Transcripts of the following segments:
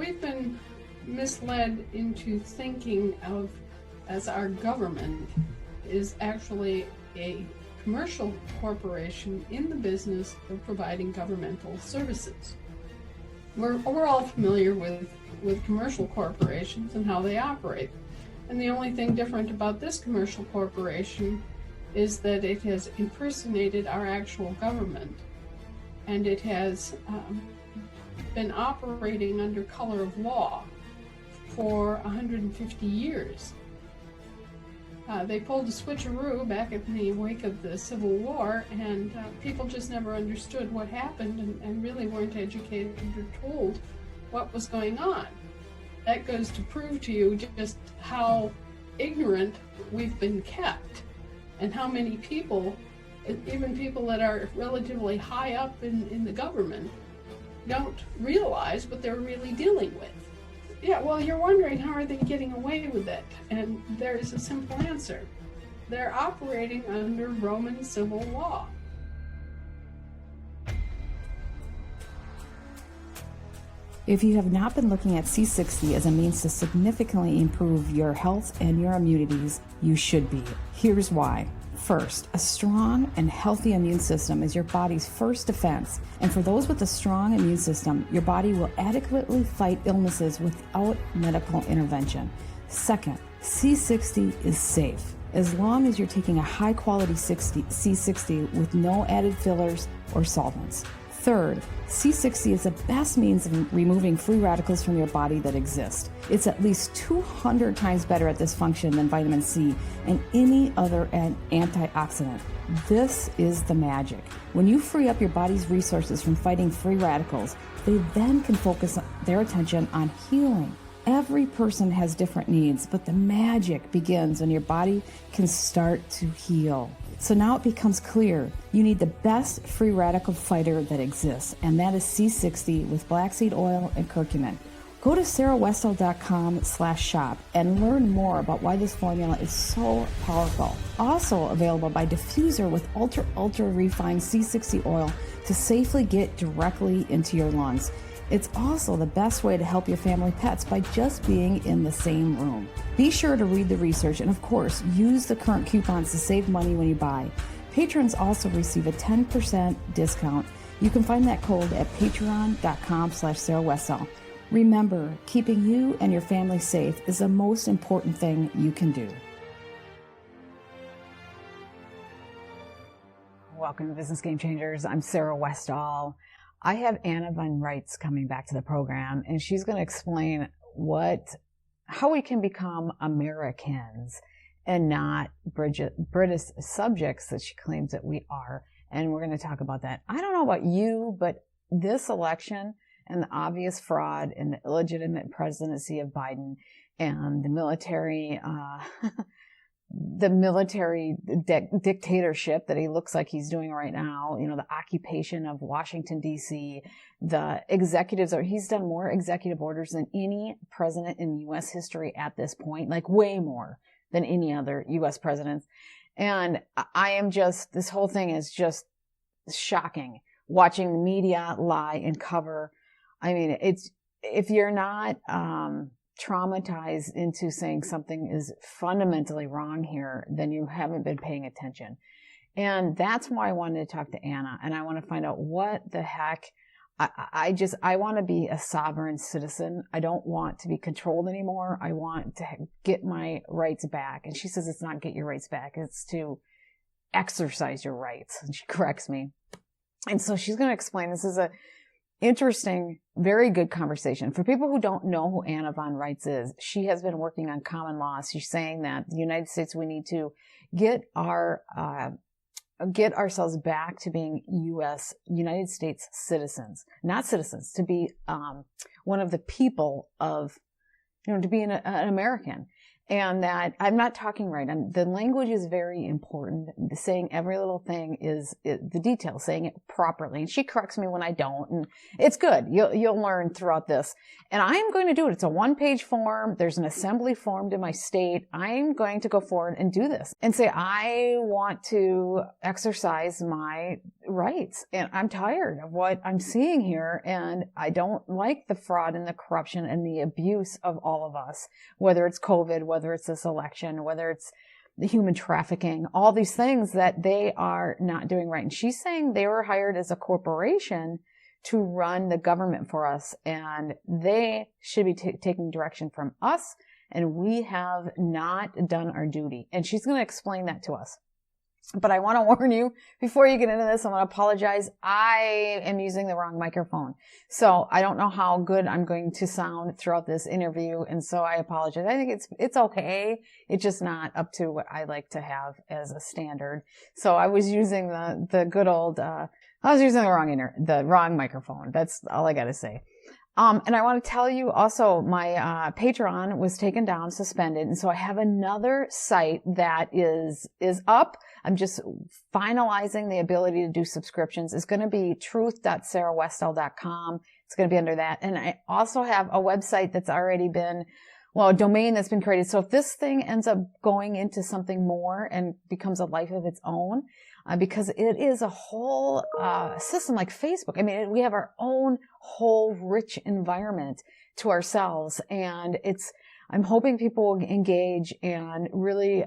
we've been misled into thinking of as our government is actually a commercial corporation in the business of providing governmental services. We're all familiar with commercial corporations and how they operate. And the only thing different about this commercial corporation is that it has impersonated our actual government. And it has been operating under color of law for 150 years. They pulled a switcheroo back in the wake of the Civil War, and people just never understood what happened and really weren't educated or told what was going on. That goes to prove to you just how ignorant we've been kept, and how many people, even people that are relatively high up in the government, don't realize what they're really dealing with. Yeah, well, you're wondering how are they getting away with it? And there's a simple answer. They're operating under Roman civil law. If you have not been looking at C60 as a means to significantly improve your health and your immunities, you should be. Here's why. First, a strong and healthy immune system is your body's first defense. And for those with a strong immune system, your body will adequately fight illnesses without medical intervention. Second, C60 is safe. As long as you're taking a high-quality C60 with no added fillers or solvents. Third, C60 is the best means of removing free radicals from your body that exist. It's at least 200 times better at this function than vitamin C and any other antioxidant. This is the magic. When you free up your body's resources from fighting free radicals, they then can focus their attention on healing. Every person has different needs, but the magic begins when your body can start to heal. So now it becomes clear you need the best free radical fighter that exists, and that is C60 with black seed oil and curcumin. Go to sarahwestall.com/shop and learn more about why this formula is so powerful. Also available by diffuser with ultra refined C60 oil to safely get directly into your lungs. It's also the best way to help your family pets by just being in the same room. Be sure to read the research and, of course, use the current coupons to save money when you buy. Patrons also receive a 10% discount. You can find that code at patreon.com/sarahwestall. Remember, keeping you and your family safe is the most important thing you can do. Welcome to Business Game Changers. I'm Sarah Westall. I have Anna Van Reitz coming back to the program, and she's going to explain how we can become Americans and not British subjects that she claims that we are. And we're going to talk about that. I don't know about you, but this election and the obvious fraud and the illegitimate presidency of Biden and the military dictatorship that he looks like he's doing right now, the occupation of Washington, D.C., the executives, he's done more executive orders than any president in U.S. history at this point, like way more than any other U.S. presidents. And this whole thing is just shocking. Watching the media lie and cover. I mean, if you're not, traumatized into saying something is fundamentally wrong here, then you haven't been paying attention. And that's why I wanted to talk to Anna, and I want to find out what the heck. I want to be a sovereign citizen. I don't want to be controlled anymore. I want to get my rights back. And she says it's not get your rights back, it's to exercise your rights. And she corrects me. And so she's going to explain. This is a interesting, very good conversation. For people who don't know who Anna Van Reitz is, she has been working on common law. She's saying that the United States, we need to get ourselves back to being United States citizens, not citizens, to be one of the people of, to be an American. And that I'm not talking right. The language is very important. Saying every little thing is the details, saying it properly. And she corrects me when I don't. And it's good. You'll learn throughout this. And I'm going to do it. It's a 1-page form. There's an assembly formed in my state. I'm going to go forward and do this and say, I want to exercise my rights. And I'm tired of what I'm seeing here. And I don't like the fraud and the corruption and the abuse of all of us, whether it's COVID, whether it's this election, whether it's the human trafficking, all these things that they are not doing right. And she's saying they were hired as a corporation to run the government for us, and they should be taking direction from us, and we have not done our duty. And she's going to explain that to us. But I want to warn you, before you get into this, I want to apologize. I am using the wrong microphone. So I don't know how good I'm going to sound throughout this interview. And so I apologize. I think it's okay. It's just not up to what I like to have as a standard. So I was using the good old, I was using the wrong microphone. That's all I got to say. And I want to tell you also, my Patreon was taken down, suspended, and so I have another site that is up. I'm just finalizing the ability to do subscriptions. It's going to be truth.sarahwestall.com. It's going to be under that. And I also have a website that's already been, a domain that's been created. So if this thing ends up going into something more and becomes a life of its own, because it is a whole system like Facebook. I mean, we have our own whole rich environment to ourselves. And I'm hoping people will engage and really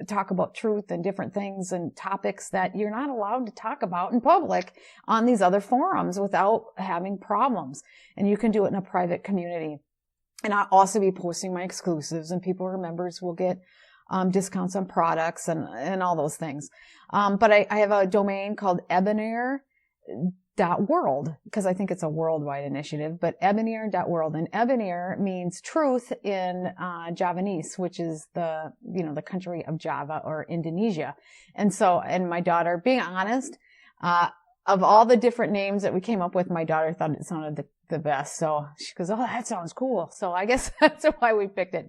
talk about truth and different things and topics that you're not allowed to talk about in public on these other forums without having problems. And you can do it in a private community. And I'll also be posting my exclusives, and people who are members will get discounts on products and all those things. But I have a domain called ebonier.world, because I think it's a worldwide initiative, but ebonier.world. And Ebonier means truth in Javanese, which is the country of Java or Indonesia. And my daughter, being honest, of all the different names that we came up with, my daughter thought it sounded the best. So she goes, "Oh, that sounds cool." So I guess that's why we picked it.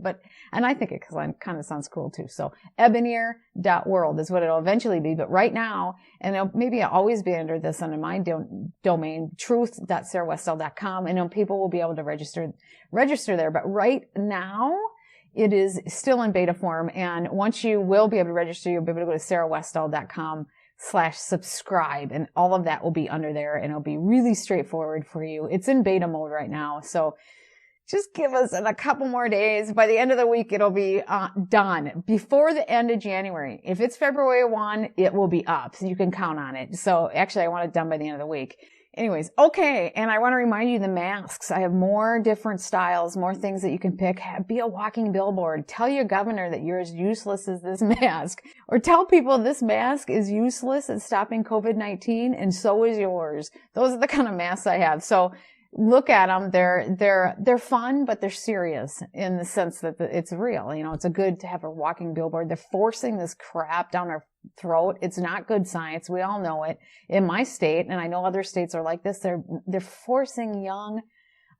And I think it kind of sounds cool too. So ebonier.world is what it'll eventually be. But right now, and maybe I'll always be under my domain, truth.sarahwestall.com. And people will be able to register there. But right now, it is still in beta form. And once you will be able to register, you'll be able to go to sarahwestall.com/subscribe, and all of that will be under there, and it'll be really straightforward for you. It's in beta mode right now, so just give us a couple more days. By the end of the week, it'll be done before the end of January. If it's February 1, it will be up, so you can count on it. So actually, I want it done by the end of the week. Anyways, okay, and I want to remind you the masks. I have more different styles, more things that you can pick. Be a walking billboard. Tell your governor that you're as useless as this mask. Or tell people this mask is useless at stopping COVID-19, and so is yours. Those are the kind of masks I have. So look at them. They're fun, but they're serious in the sense that it's real. It's good to have a walking billboard. They're forcing this crap down our throat. It's not good science. We all know it. In my state, and I know other states are like this, they're forcing young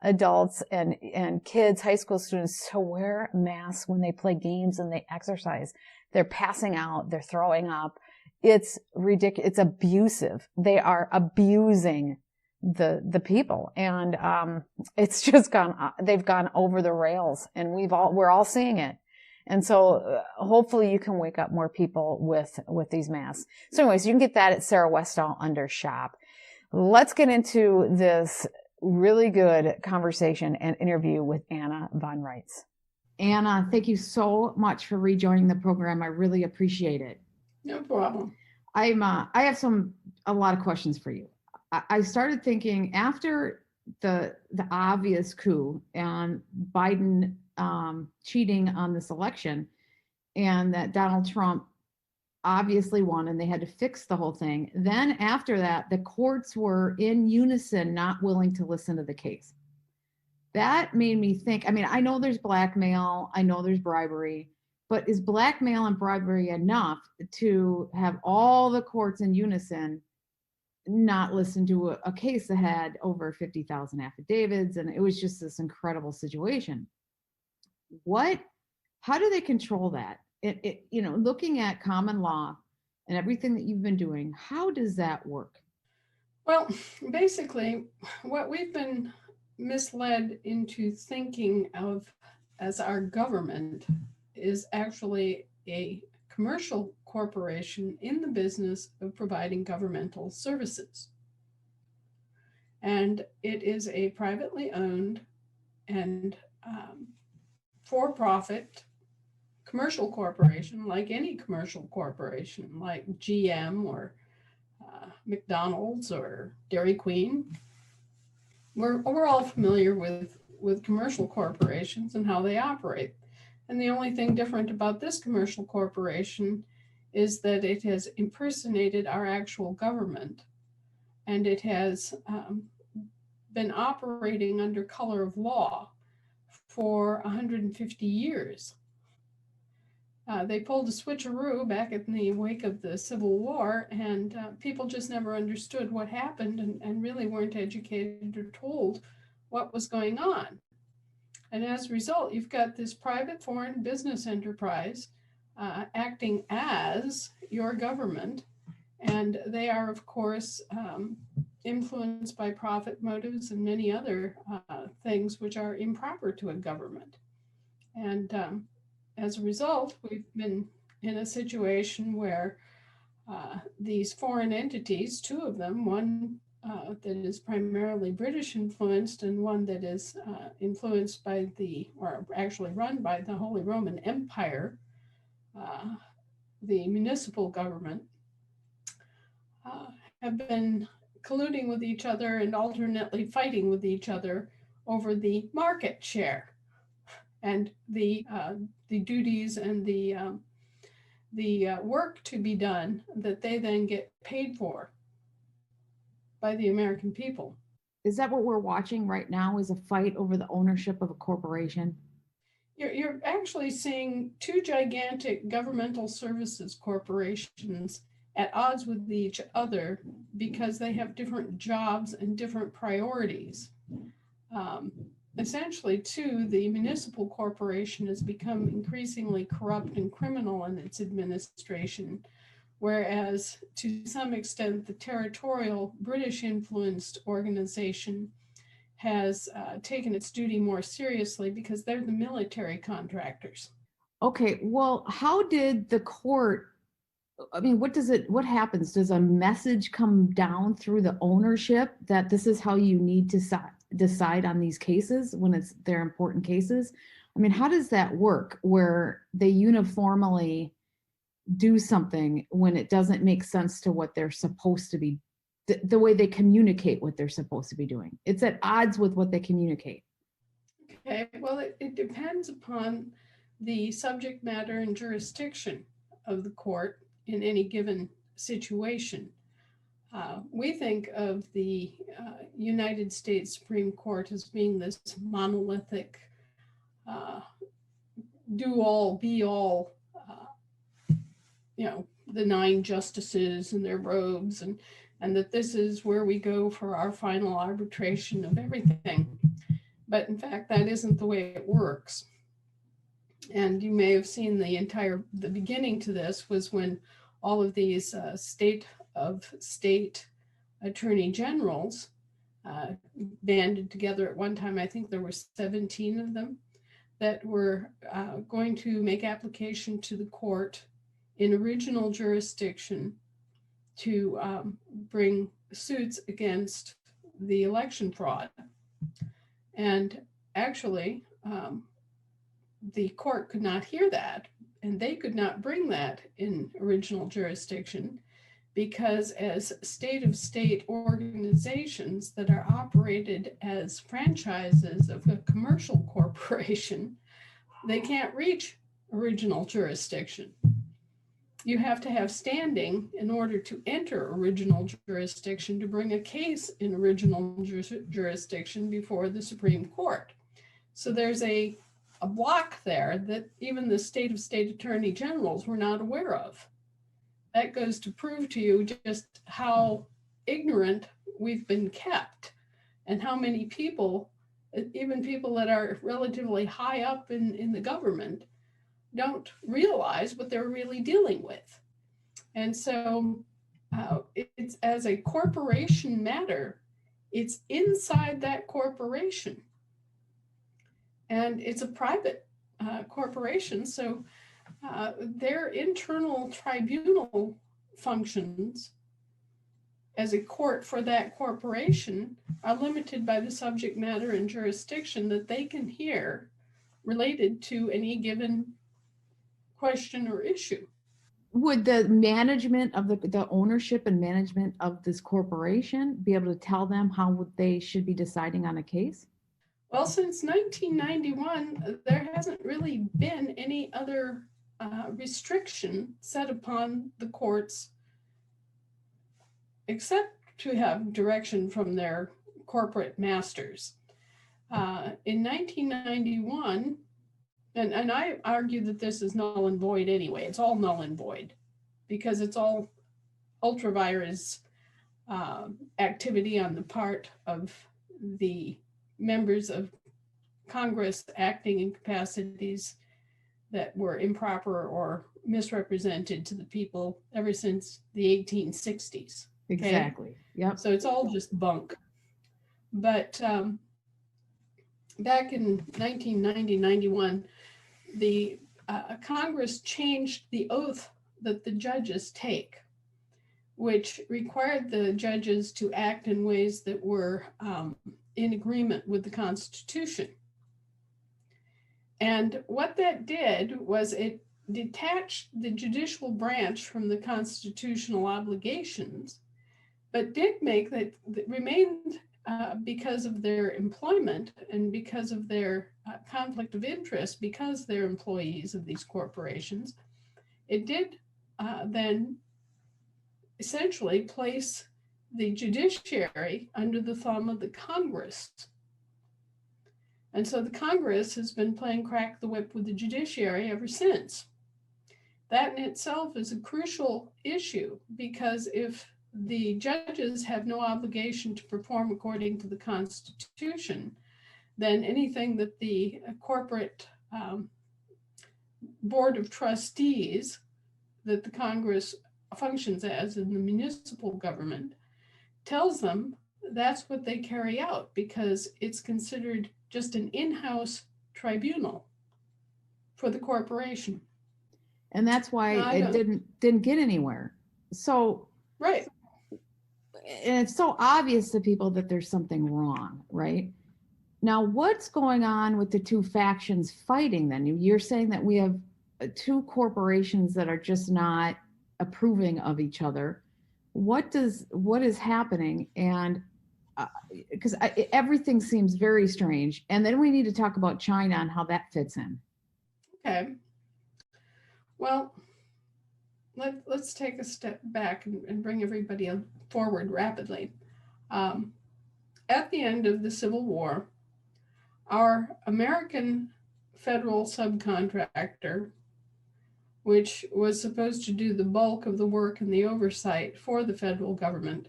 adults and kids, high school students, to wear masks when they play games and they exercise. They're passing out. They're throwing up. It's ridiculous. It's abusive. They are abusing the people, and it's just they've gone over the rails, and we're all seeing it. And so hopefully you can wake up more people with these masks. So anyways, you can get that at Sarah Westall under shop. Let's get into this really good conversation and interview with Anna von Reitz. Anna, thank you so much for rejoining the program. I really appreciate it. No problem. I have a lot of questions for you. I started thinking after the obvious coup and Biden cheating on this election, and that Donald Trump obviously won and they had to fix the whole thing. Then after that, the courts were in unison, not willing to listen to the case. That made me think, I know there's blackmail, I know there's bribery, but is blackmail and bribery enough to have all the courts in unison not listen to a case that had over 50,000 affidavits? And it was just this incredible situation. How do they control that? Looking at common law and everything that you've been doing, how does that work? Well, basically, what we've been misled into thinking of as our government is actually a commercial corporation in the business of providing governmental services. And it is a privately owned and for-profit commercial corporation, like any commercial corporation, like GM or McDonald's or Dairy Queen. We're all familiar with commercial corporations and how they operate. And the only thing different about this commercial corporation is that it has impersonated our actual government, and it has been operating under color of law for 150 years. They pulled a switcheroo back in the wake of the Civil War, and people just never understood what happened and really weren't educated or told what was going on. And as a result, you've got this private foreign business enterprise acting as your government, and they are, of course, influenced by profit motives and many other things which are improper to a government. And as a result, we've been in a situation where these foreign entities, two of them, one that is primarily British influenced and one that is influenced by or actually run by the Holy Roman Empire, the municipal government, have been colluding with each other and alternately fighting with each other over the market share and the duties and the work to be done that they then get paid for by the American people. Is that what we're watching right now, is a fight over the ownership of a corporation? You're actually seeing two gigantic governmental services corporations at odds with each other because they have different jobs and different priorities. Essentially, too, the municipal corporation has become increasingly corrupt and criminal in its administration, whereas to some extent the territorial British-influenced organization has taken its duty more seriously because they're the military contractors. Okay, well, how did the court, what happens? Does a message come down through the ownership that this is how you need to decide on these cases when they're important cases? I mean, how does that work where they uniformly do something when it doesn't make sense to what they're supposed to be, the way they communicate what they're supposed to be doing? It's at odds with what they communicate. Okay, well, it depends upon the subject matter and jurisdiction of the court in any given situation. We think of the United States Supreme Court as being this monolithic, do-all, be-all, the 9 justices and their robes, and that this is where we go for our final arbitration of everything. But in fact, that isn't the way it works. And you may have seen the beginning to this was when all of these state attorney generals banded together at one time. I think there were 17 of them that were going to make application to the court in original jurisdiction to bring suits against the election fraud. And actually, the court could not hear that, and they could not bring that in original jurisdiction because as state-of-state organizations that are operated as franchises of a commercial corporation, they can't reach original jurisdiction. You have to have standing in order to enter original jurisdiction to bring a case in original jurisdiction before the Supreme Court. So there's a block there that even the state-of-state attorney generals were not aware of. That goes to prove to you just how ignorant we've been kept and how many people, even people that are relatively high up in the government, don't realize what they're really dealing with. And so it's, as a corporation matter, it's inside that corporation. And it's a private corporation, so their internal tribunal functions as a court for that corporation are limited by the subject matter and jurisdiction that they can hear related to any given question or issue. Would the management of the ownership and management of this corporation be able to tell them how they should be deciding on a case? Well, since 1991, there hasn't really been any other restriction set upon the courts except to have direction from their corporate masters. In 1991, and I argue that this is null and void anyway, it's all null and void because it's all ultra vires activity on the part of the members of Congress acting in capacities that were improper or misrepresented to the people ever since the 1860s. Okay? Exactly. Yep. So it's all just bunk. But back in 1990-91, the Congress changed the oath that the judges take, which required the judges to act in ways that were in agreement with the Constitution. And what that did was it detached the judicial branch from the constitutional obligations, but did make that remained because of their employment and because of their conflict of interest, because they're employees of these corporations, it did then essentially place the judiciary under the thumb of the Congress. And so the Congress has been playing crack the whip with the judiciary ever since. That in itself is a crucial issue because if the judges have no obligation to perform according to the Constitution, then anything that the corporate board of trustees that the Congress functions as in the municipal government tells them, that's what they carry out because it's considered just an in-house tribunal for the corporation. And that's why it didn't get anywhere. So right. And it's so obvious to people that there's something wrong, right? Now, what's going on with the two factions fighting then? You're saying that we have two corporations that are just not approving of each other. What is happening? And because everything seems very strange. And then we need to talk about China and how that fits in. Okay. Well, let's take a step back and bring everybody forward rapidly. At the end of the Civil War, our American federal subcontractor, which was supposed to do the bulk of the work and the oversight for the federal government,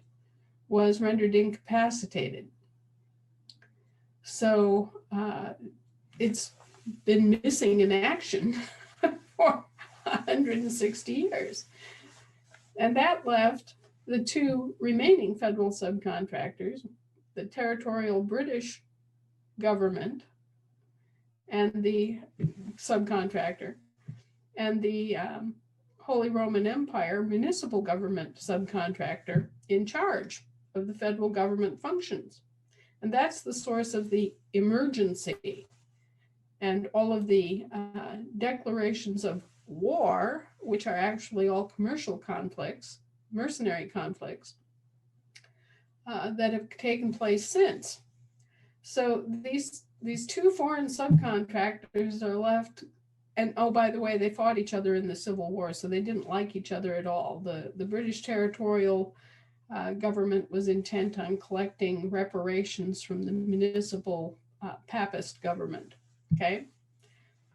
was rendered incapacitated. So it's been missing in action for 160 years. And that left the two remaining federal subcontractors, the territorial British government and the subcontractor, and the Holy Roman Empire municipal government subcontractor in charge of the federal government functions. And that's the source of the emergency and all of the declarations of war, which are actually all commercial conflicts, mercenary conflicts, that have taken place since. So these two foreign subcontractors are left, and oh, by the way, they fought each other in the Civil War, so they didn't like each other at all. The British territorial government was intent on collecting reparations from the municipal papist government, okay?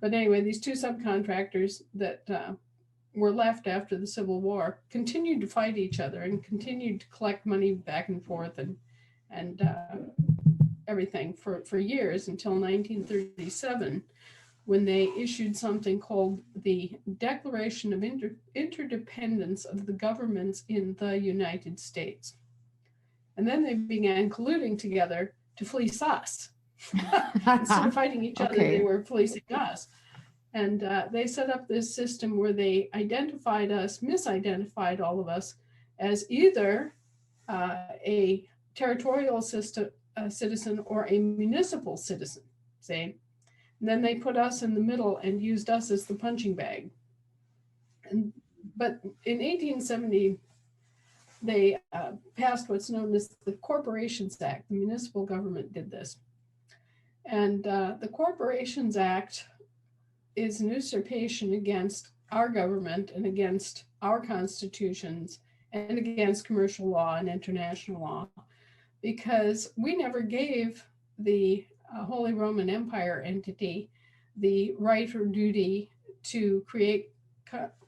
But anyway, these two subcontractors that were left after the Civil War continued to fight each other and continued to collect money back and forth and everything for years until 1937, when they issued something called the Declaration of Interdependence of the Governments in the United States. And then they began colluding together to fleece us. Instead of fighting each other, they were fleecing us. And they set up this system where they identified us, misidentified all of us as either a territorial citizen or a municipal citizen, say. And then they put us in the middle and used us as the punching bag. But in 1870, they passed what's known as the Corporations Act. The municipal government did this. And the Corporations Act is an usurpation against our government and against our constitutions and against commercial law and international law, because we never gave the Holy Roman Empire entity the right or duty to create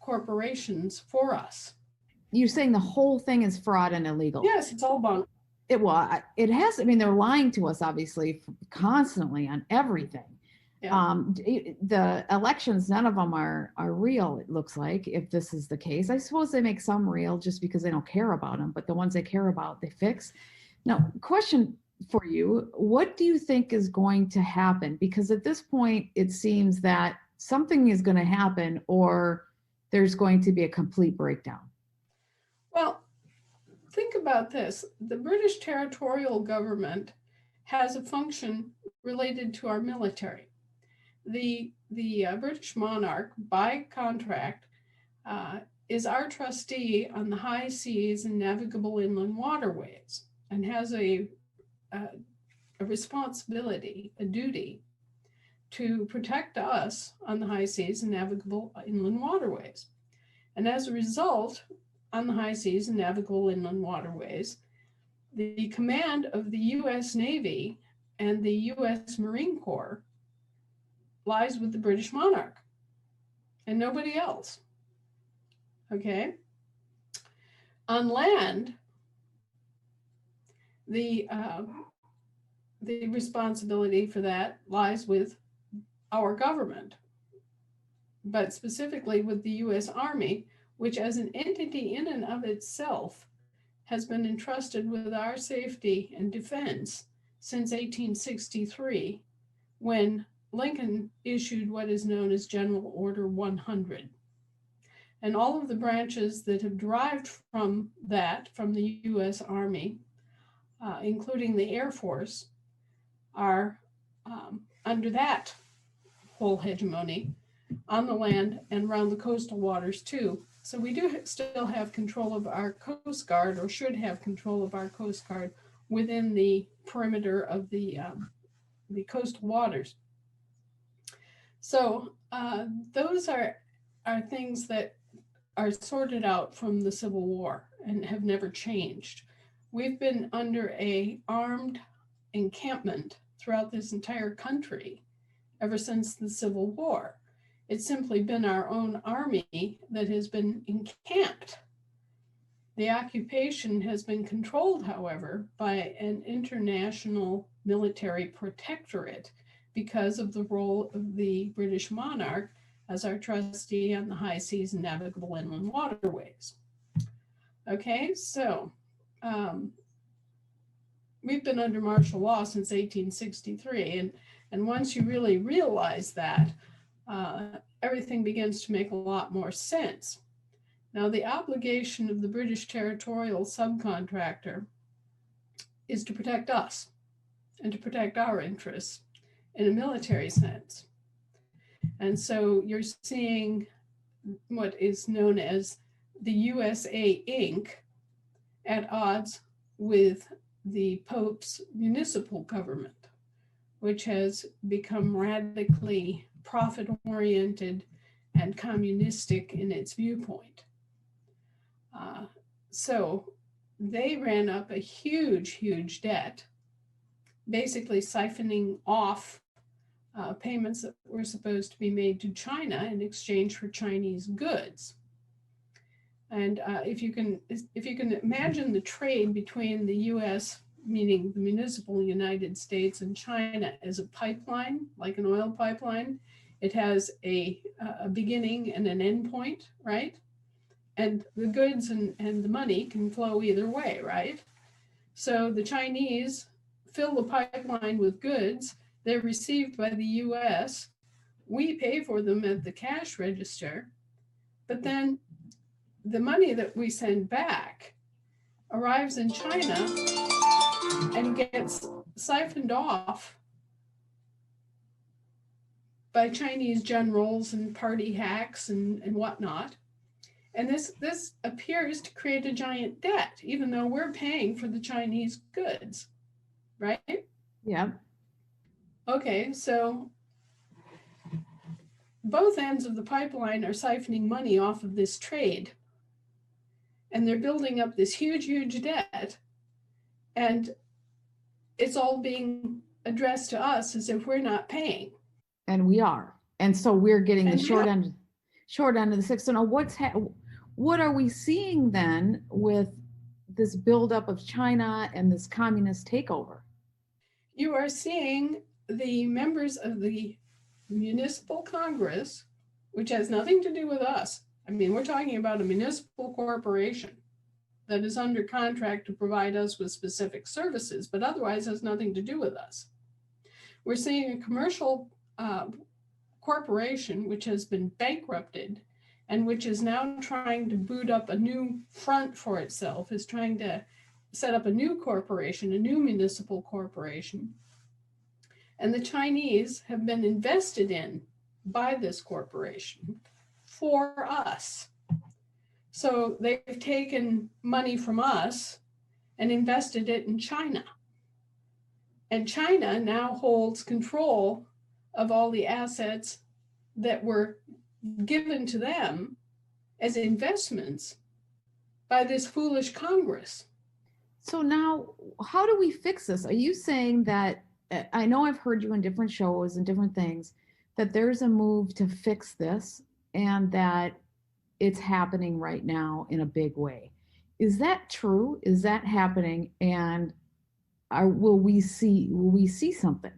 corporations for us. You're saying the whole thing is fraud and illegal? Yes, it's all bunk. It has. I mean, they're lying to us, obviously, constantly on everything. Yeah. The elections, none of them are real, it looks like, if this is the case. I suppose they make some real just because they don't care about them, but the ones they care about, they fix. Now, question for you, what do you think is going to happen? Because at this point, it seems that something is going to happen or there's going to be a complete breakdown. Well, think about this. The British territorial government has a function related to our military. The British monarch, by contract, is our trustee on the high seas and navigable inland waterways, and has a responsibility, a duty, to protect us on the high seas and navigable inland waterways. And as a result, on the high seas and navigable inland waterways, the command of the U.S. Navy and the U.S. Marine Corps lies with the British monarch and nobody else. Okay? On land, the responsibility for that lies with our government, but specifically with the U.S. Army, which as an entity in and of itself has been entrusted with our safety and defense since 1863, when Lincoln issued what is known as General Order 100. And all of the branches that have derived from that, from the U.S. Army, including the Air Force, are under that whole hegemony on the land and around the coastal waters too. So we do still have control of our Coast Guard, or should have control of our Coast Guard within the perimeter of the coastal waters. So those are things that are sorted out from the Civil War and have never changed. We've been under a armed encampment throughout this entire country ever since the Civil War. It's simply been our own army that has been encamped. The occupation has been controlled, however, by an international military protectorate because of the role of the British monarch as our trustee on the high seas and navigable inland waterways. Okay, so we've been under martial law since 1863, and once you really realize that, everything begins to make a lot more sense. Now, the obligation of the British territorial subcontractor is to protect us and to protect our interests in a military sense. And so you're seeing what is known as the USA Inc. at odds with the Pope's municipal government, which has become radically profit-oriented and communistic in its viewpoint. So they ran up a huge debt, basically siphoning off payments that were supposed to be made to China in exchange for Chinese goods. And if you can imagine the trade between the U.S., meaning the municipal United States, and China as a pipeline, like an oil pipeline, it has a beginning and an end point, right? And the goods and the money can flow either way, right? So the Chinese fill the pipeline with goods. They're received by the U.S. we pay for them at the cash register, but then the money that we send back arrives in China and gets siphoned off by Chinese generals and party hacks and whatnot. And this appears to create a giant debt, even though we're paying for the Chinese goods, right? Yeah. Okay, so both ends of the pipeline are siphoning money off of this trade. And they're building up this huge, huge debt. And it's all being addressed to us as if we're not paying. And we are. And so we're getting the And short end of the stick. So now what are we seeing then with this buildup of China and this communist takeover? You are seeing the members of the municipal Congress, which has nothing to do with us. I mean, we're talking about a municipal corporation that is under contract to provide us with specific services, but otherwise has nothing to do with us. We're seeing a commercial corporation which has been bankrupted and which is now trying to boot up a new front for itself, is trying to set up a new corporation, a new municipal corporation. And the Chinese have been invested in by this corporation for us. So they've taken money from us and invested it in China. And China now holds control of all the assets that were given to them as investments by this foolish Congress. So now, how do we fix this? Are you saying that, I know I've heard you in different shows and different things, that there's a move to fix this and that it's happening right now in a big way? Is that true? Is that happening? And will we see something?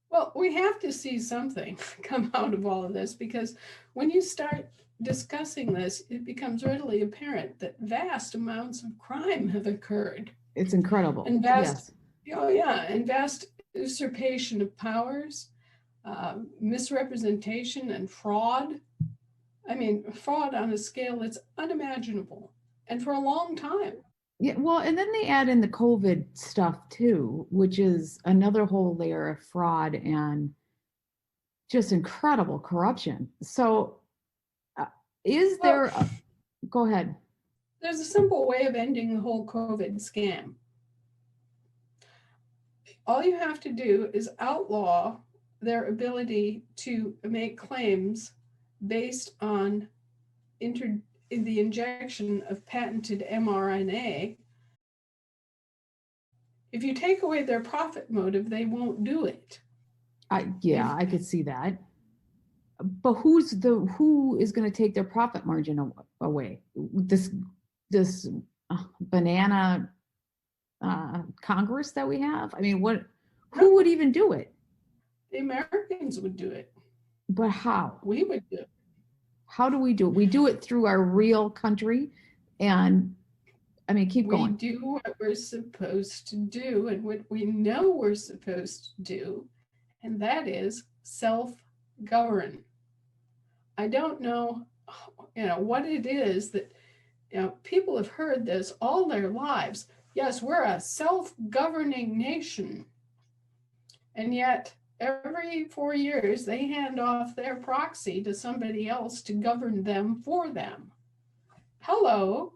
Well, we have to see something come out of all of this, because when you start discussing this, it becomes readily apparent that vast amounts of crime have occurred. It's incredible. And vast, yes. Oh yeah, and vast usurpation of powers, misrepresentation and fraud. I mean, fraud on a scale that's unimaginable, and for a long time. Yeah, well, and then they add in the COVID stuff too, which is another whole layer of fraud and just incredible corruption. So, is there? Go ahead. There's a simple way of ending the whole COVID scam. All you have to do is outlaw their ability to make claims based on the injection of patented mRNA. If you take away their profit motive, they won't do it. I could see that. But who is going to take their profit margin away? This banana Congress that we have? I mean, who would even do it? The Americans would do it. But how? We would do it. How do we do it? We do it through our real country. And I mean, keep going. We do what we're supposed to do and what we know we're supposed to do, and that is self-govern. I don't know, what it is that, people have heard this all their lives. Yes, we're a self-governing nation. And yet every 4 years, they hand off their proxy to somebody else to govern them for them. Hello,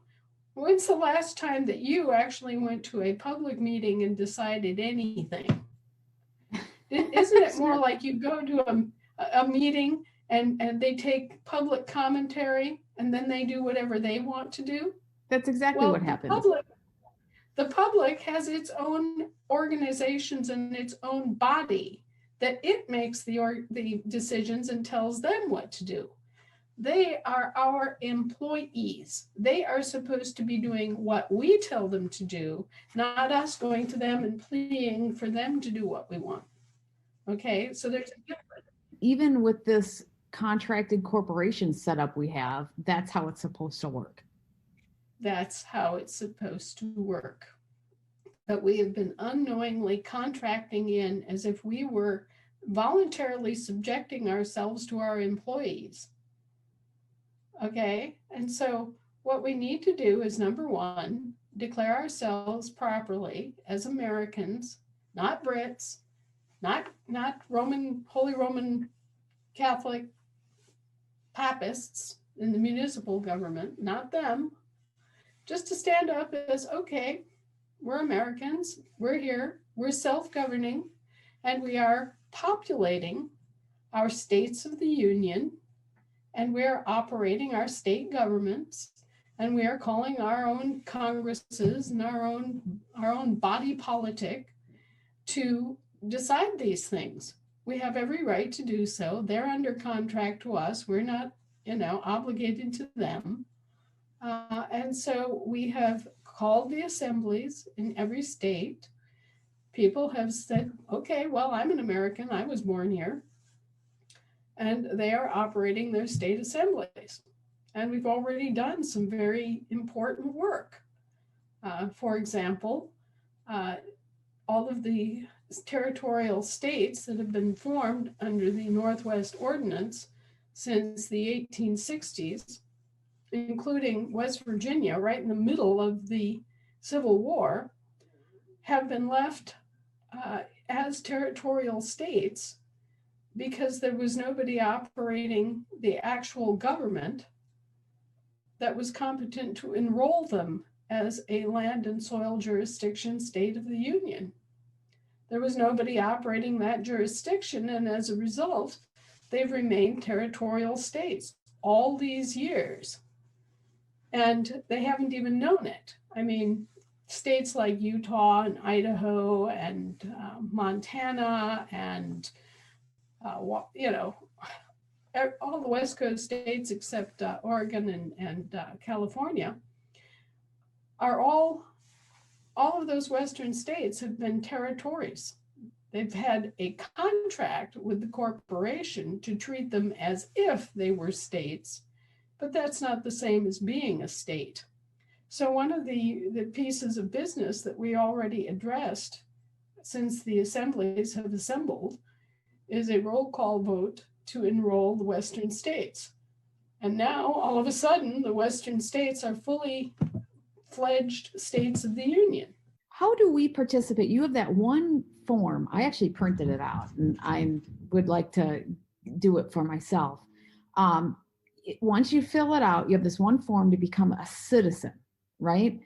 when's the last time that you actually went to a public meeting and decided anything? Isn't it more like you go to a meeting and they take public commentary and then they do whatever they want to do? That's exactly what happens. The public has its own organizations and its own body that it makes the decisions and tells them what to do. They are our employees. They are supposed to be doing what we tell them to do, not us going to them and pleading for them to do what we want. Okay, so there's a difference. Even with this contracted corporation setup we have, that's how it's supposed to work. That's how it's supposed to work. But we have been unknowingly contracting in as if we were voluntarily subjecting ourselves to our employees. Okay, and so what we need to do is number one, declare ourselves properly as Americans, not Brits, not Holy Roman Catholic papists in the municipal government, not them. Just to stand up as, okay, we're Americans, we're here, we're self-governing, and we are populating our states of the Union, and we're operating our state governments, and we are calling our own congresses and our own body politic to decide these things. We have every right to do so. They're under contract to us. We're not, obligated to them. And so we have called the assemblies in every state. People have said, okay, well, I'm an American. I was born here. And they are operating their state assemblies. And we've already done some very important work. For example, all of the territorial states that have been formed under the Northwest Ordinance since the 1860s, including West Virginia, right in the middle of the Civil War, have been left as territorial states because there was nobody operating the actual government that was competent to enroll them as a land and soil jurisdiction state of the Union. There was nobody operating that jurisdiction, and as a result, they've remained territorial states all these years. And they haven't even known it. I mean, states like Utah and Idaho and Montana and, all the West Coast states except Oregon and California are all of those Western states have been territories. They've had a contract with the corporation to treat them as if they were states, but that's not the same as being a state. So one of the pieces of business that we already addressed since the assemblies have assembled is a roll call vote to enroll the Western states. And now, all of a sudden, the Western states are fully fledged states of the Union. How do we participate? You have that one form. I actually printed it out, and I would like to do it for myself. Once you fill it out, you have this one form to become a citizen, right?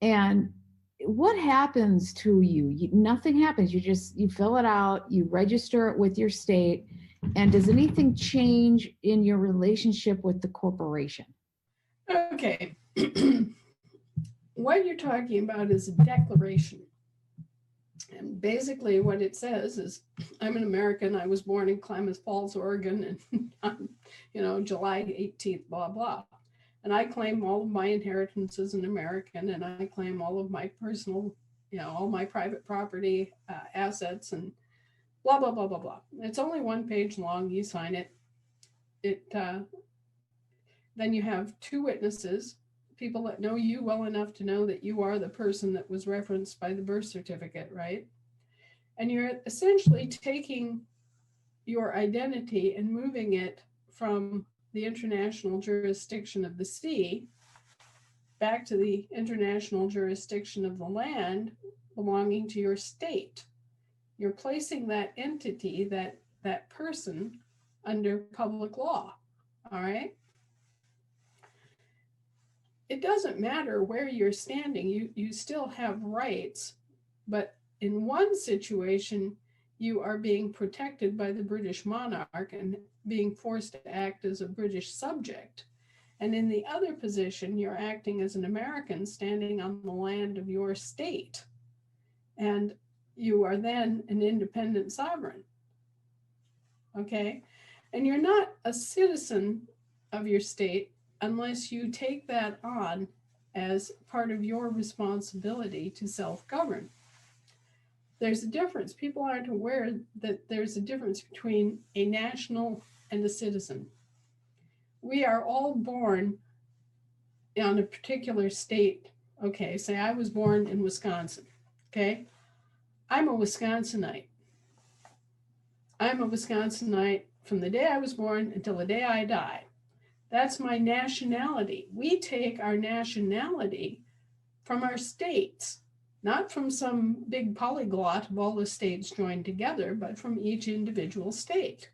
And what happens to you? Nothing happens. You fill it out, you register it with your state, and does anything change in your relationship with the corporation? Okay. What you're talking about is a declaration. And basically what it says is, I'm an American. I was born in Klamath Falls, Oregon, and on, July 18th, blah, blah. And I claim all of my inheritance as an American, and I claim all of my personal, all my private property, assets, and blah, blah, blah, blah, blah. It's only one page long. You sign it. Then you have two witnesses, people that know you well enough to know that you are the person that was referenced by the birth certificate, right? And you're essentially taking your identity and moving it from the international jurisdiction of the sea back to the international jurisdiction of the land belonging to your state. You're placing that entity, that person, under public law, all right? It doesn't matter where you're standing, you still have rights, but in one situation, you are being protected by the British monarch and being forced to act as a British subject. And in the other position, you're acting as an American standing on the land of your state. And you are then an independent sovereign. Okay? And you're not a citizen of your state unless you take that on as part of your responsibility to self-govern. There's a difference. People aren't aware that there's a difference between a national and a citizen. We are all born on a particular state. Okay, say I was born in Wisconsin. Okay, I'm a Wisconsinite. I'm a Wisconsinite from the day I was born until the day I die. That's my nationality. We take our nationality from our states, not from some big polyglot of all the states joined together, but from each individual state.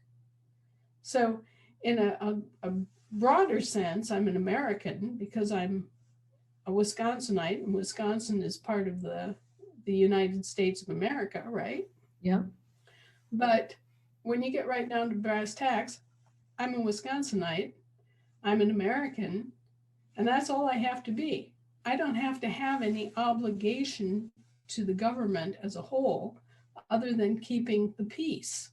So, in a broader sense, I'm an American because I'm a Wisconsinite, and Wisconsin is part of the United States of America, right? Yeah. But when you get right down to brass tacks, I'm a Wisconsinite, I'm an American, and that's all I have to be. I don't have to have any obligation to the government as a whole other than keeping the peace.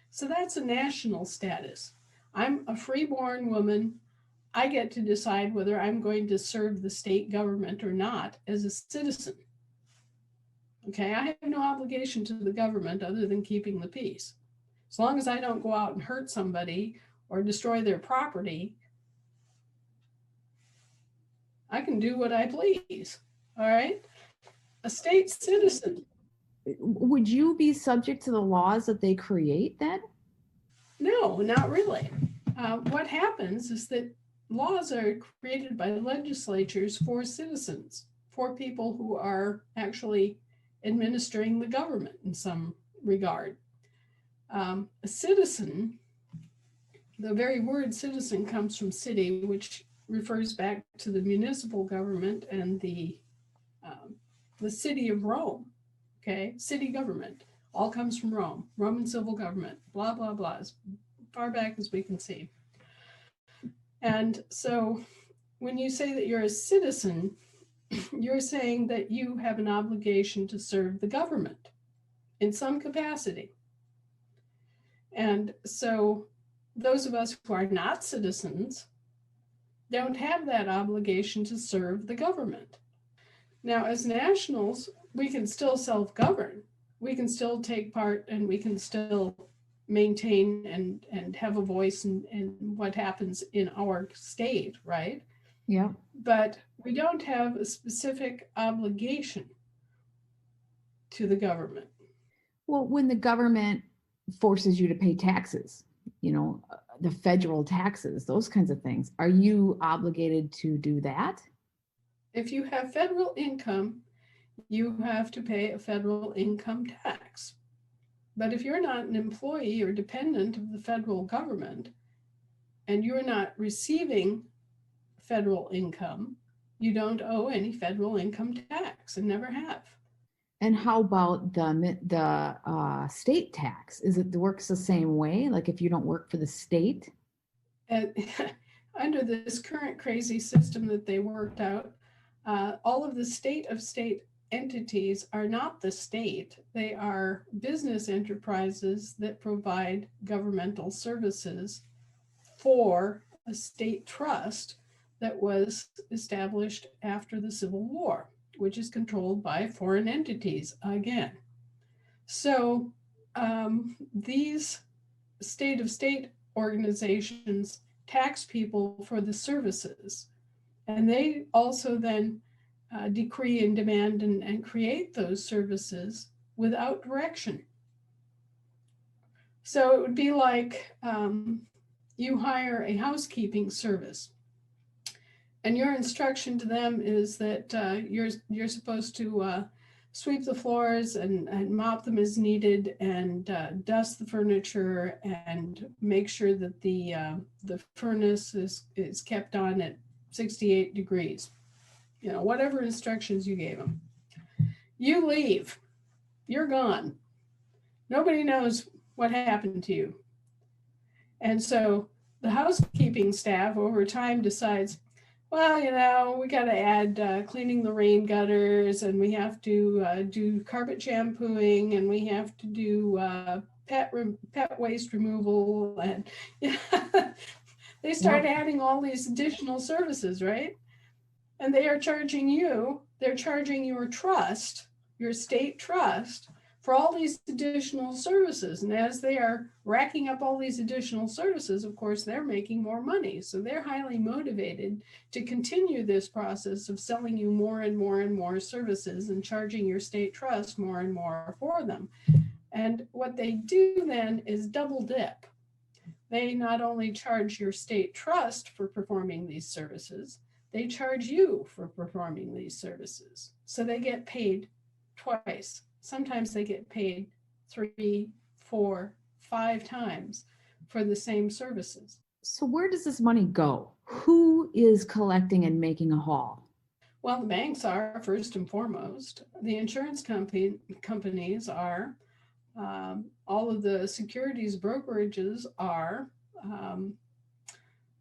So that's a national status. I'm a freeborn woman. I get to decide whether I'm going to serve the state government or not as a citizen. Okay, I have no obligation to the government other than keeping the peace. As long as I don't go out and hurt somebody or destroy their property, I can do what I please. All right? A state citizen. Would you be subject to the laws that they create then? No, not really. What happens is that laws are created by legislatures for citizens, for people who are actually administering the government in some regard. A citizen, the very word citizen comes from city, which refers back to the municipal government and the city of Rome. Okay, city government all comes from Rome, Roman civil government, blah, blah, blah, as far back as we can see. And so when you say that you're a citizen, you're saying that you have an obligation to serve the government in some capacity. And so those of us who are not citizens don't have that obligation to serve the government. Now, as nationals, we can still self-govern. We can still take part and we can still maintain and have a voice in what happens in our state, right? Yeah. But we don't have a specific obligation to the government. Well, when the government forces you to pay taxes, the federal taxes, those kinds of things, are you obligated to do that? If you have federal income, you have to pay a federal income tax. But if you're not an employee or dependent of the federal government and you're not receiving federal income, you don't owe any federal income tax and never have. And how about the state tax? Is it works the same way? Like if you don't work for the state? Under this current crazy system that they worked out, all of the state entities are not the state. They are business enterprises that provide governmental services for a state trust that was established after the Civil War, which is controlled by foreign entities again. So these state organizations tax people for the services, and they also then decree and demand and create those services without direction. So it would be like you hire a housekeeping service, and your instruction to them is that you're supposed to sweep the floors and mop them as needed, and dust the furniture, and make sure that the furnace is kept on at 68 degrees. Whatever instructions you gave them. You leave. You're gone. Nobody knows what happened to you. And so the housekeeping staff over time decides, well, we got to add cleaning the rain gutters, and we have to do carpet shampooing, and we have to do pet waste removal. And they start adding all these additional services, right? And they are charging you, they're charging your trust, your state trust, for all these additional services. And as they are racking up all these additional services, of course, they're making more money. So they're highly motivated to continue this process of selling you more and more and more services and charging your state trust more and more for them. And what they do then is double dip. They not only charge your state trust for performing these services, they charge you for performing these services. So they get paid twice. Sometimes they get paid 3, 4, 5 times for the same services. So where does this money go? Who is collecting and making a haul? Well, the banks are first and foremost. The insurance companies are. All of the securities brokerages are.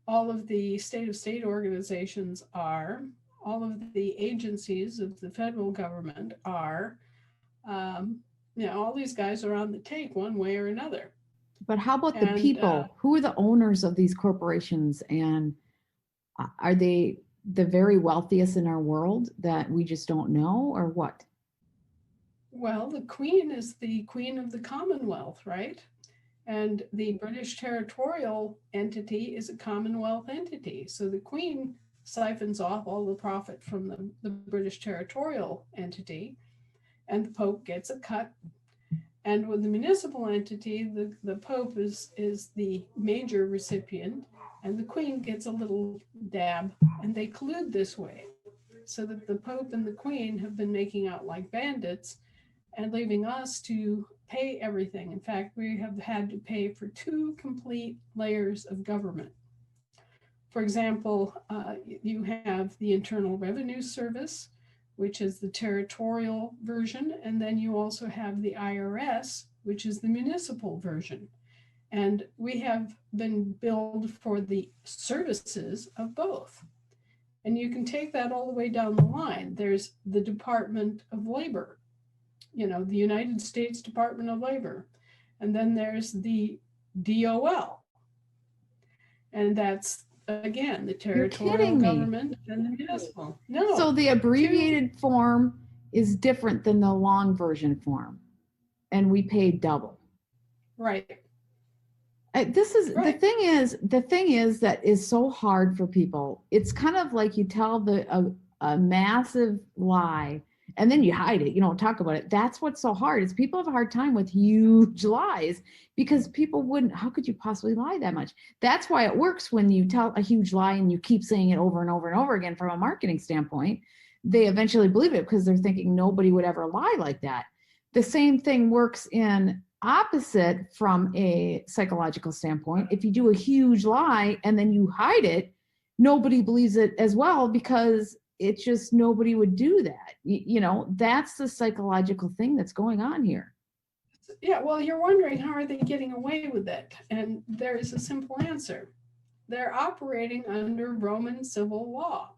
All of the state organizations are. All of the agencies of the federal government are. All these guys are on the take one way or another. But how about the people? Who are the owners of these corporations? And are they the very wealthiest in our world that we just don't know, or what? Well, the Queen is the Queen of the Commonwealth, right? And the British territorial entity is a Commonwealth entity. So the Queen siphons off all the profit from the British territorial entity, and the Pope gets a cut. And with the municipal entity, the Pope is the major recipient, and the Queen gets a little dab, and they collude this way, so that the Pope and the Queen have been making out like bandits and leaving us to pay everything. In fact, we have had to pay for 2 complete layers of government. For example, you have the Internal Revenue Service, which is the territorial version, and then you also have the IRS, which is the municipal version. And we have been billed for the services of both. And you can take that all the way down the line. There's the Department of Labor, the United States Department of Labor. And then there's the DOL. And that's, again, the territorial government and the municipal. No. So the abbreviated form is different than the long version form, and we pay double. Right. This is right. The thing is that is so hard for people. It's kind of like you tell a massive lie and then you hide it. You don't talk about it. That's what's so hard. Is people have a hard time with huge lies because people wouldn't. How could you possibly lie that much? That's why it works when you tell a huge lie and you keep saying it over and over and over again. From a marketing standpoint, they eventually believe it because they're thinking nobody would ever lie like that. The same thing works in opposite from a psychological standpoint. If you do a huge lie and then you hide it, nobody believes it as well because it's just nobody would do that. That's the psychological thing that's going on here. Yeah, well, you're wondering how are they getting away with it? And there is a simple answer. They're operating under Roman civil law.